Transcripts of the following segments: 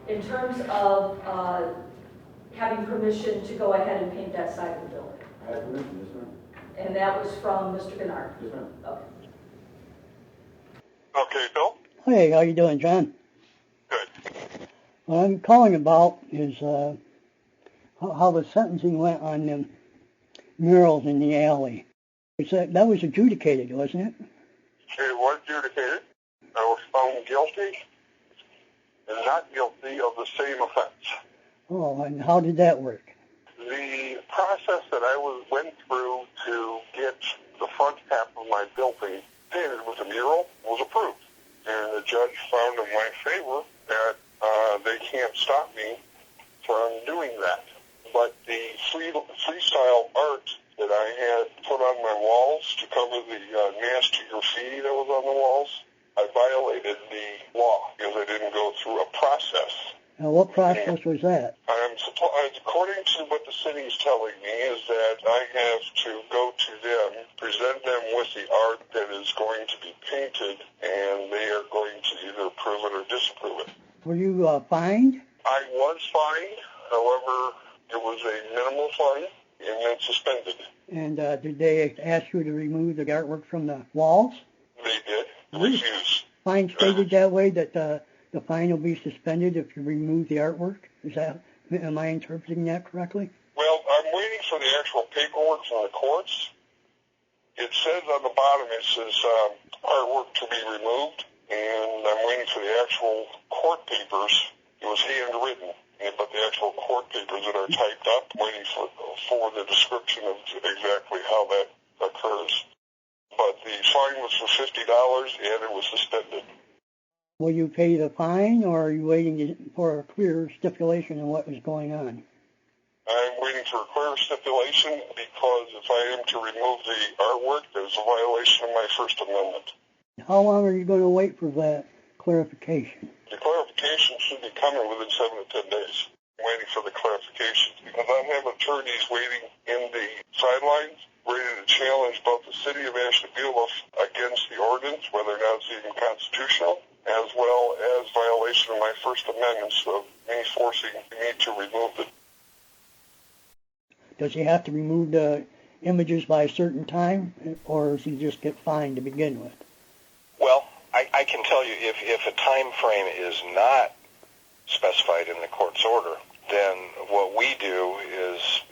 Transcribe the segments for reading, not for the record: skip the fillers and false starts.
in terms of having permission to go ahead and paint that side of the building. I have permission, yes, ma'am. And that was from Mr. Ginnard? Yes, ma'am. Okay. Okay, Bill? Hey, how you doing, John? Good. What I'm calling about is how the sentencing went on the murals in the alley. That was adjudicated, wasn't it? It was adjudicated. I was found guilty and not guilty of the same offense. Oh, and how did that work? The process that I went through to get the front half of my building painted with a mural was approved. And the judge found in my favor that they can't stop me from doing that. But the freestyle art that I had put on my walls to cover the nasty graffiti that was on the walls, I violated the law because I didn't go through a process. Now, what process was that? According to what the city is telling me, is that I have to go to them, present them with the art that is going to be painted, and they are going to either approve it or disapprove it. Were you fined? I was fined. However, it was a minimal fine and then suspended. And did they ask you to remove the artwork from the walls? They did. Refuse. Fine stated that way, that the fine will be suspended if you remove the artwork? Am I interpreting that correctly? Well, I'm waiting for the actual paperwork from the courts. It says on the bottom, it says artwork to be removed, and I'm waiting for the actual court papers. It was handwritten, but the actual court papers that are typed up, waiting for the description of exactly how that occurs. But the fine was for $50, and it was suspended. Will you pay the fine, or are you waiting for a clear stipulation of what was going on? I'm waiting for a clear stipulation because if I am to remove the artwork, there's a violation of my First Amendment. How long are you going to wait for that clarification? The clarification should be coming within 7 to 10 days. I'm waiting for the clarification because I have attorneys waiting in the sidelines ready to challenge both the City of Ashtabula against the ordinance, whether or not it's even constitutional, as well as violation of my First Amendment of me forcing me to remove it. Does he have to remove the images by a certain time, or does he just get fined to begin with? Well, I can tell you if a time frame is not specified in the court's order, then what we do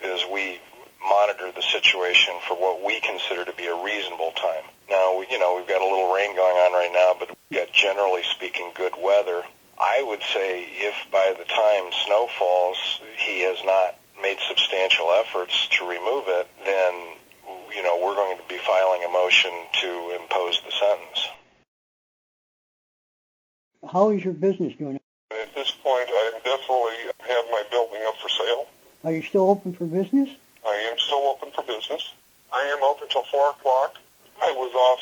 is we monitor the situation for what we consider to be a reasonable time. Now, we've got a little rain going on right now, but we've got, generally speaking, good weather. I would say if by the time snow falls, he has not made substantial efforts to remove it, then, we're going to be filing a motion to impose the sentence. How is your business doing? At this point, I definitely have my building up for sale. Are you still open for business? I am still open for business. I am open till 4 o'clock. I was off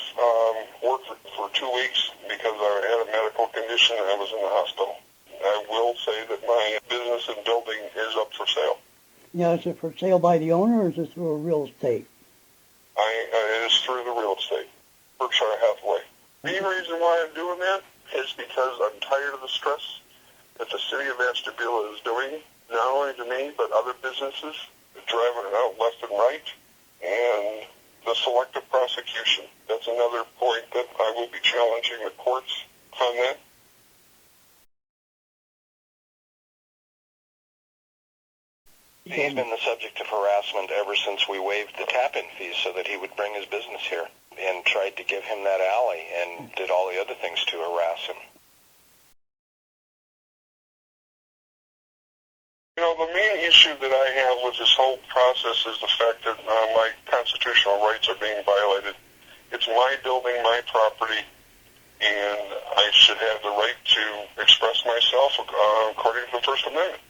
work for 2 weeks because I had a medical condition and I was in the hospital. I will say that my business and building is up for sale. Yeah, is it for sale by the owner, or is it through a real estate? It is through the real estate, Berkshire Hathaway. The reason why I'm doing that is because I'm tired of the stress that the City of Ashtabula is doing, not only to me, but other businesses, driving it out left and right, and the selective prosecution. That's another point that I will be challenging the courts on that. He's been the subject of harassment ever since we waived the tap-in fees so that he would bring his business here, and tried to give him that alley and did all the other things to harass him. The main issue that I have with this whole process is the fact that my constitutional rights are being violated. It's my building, my property, and I should have the right to express myself according to the First Amendment.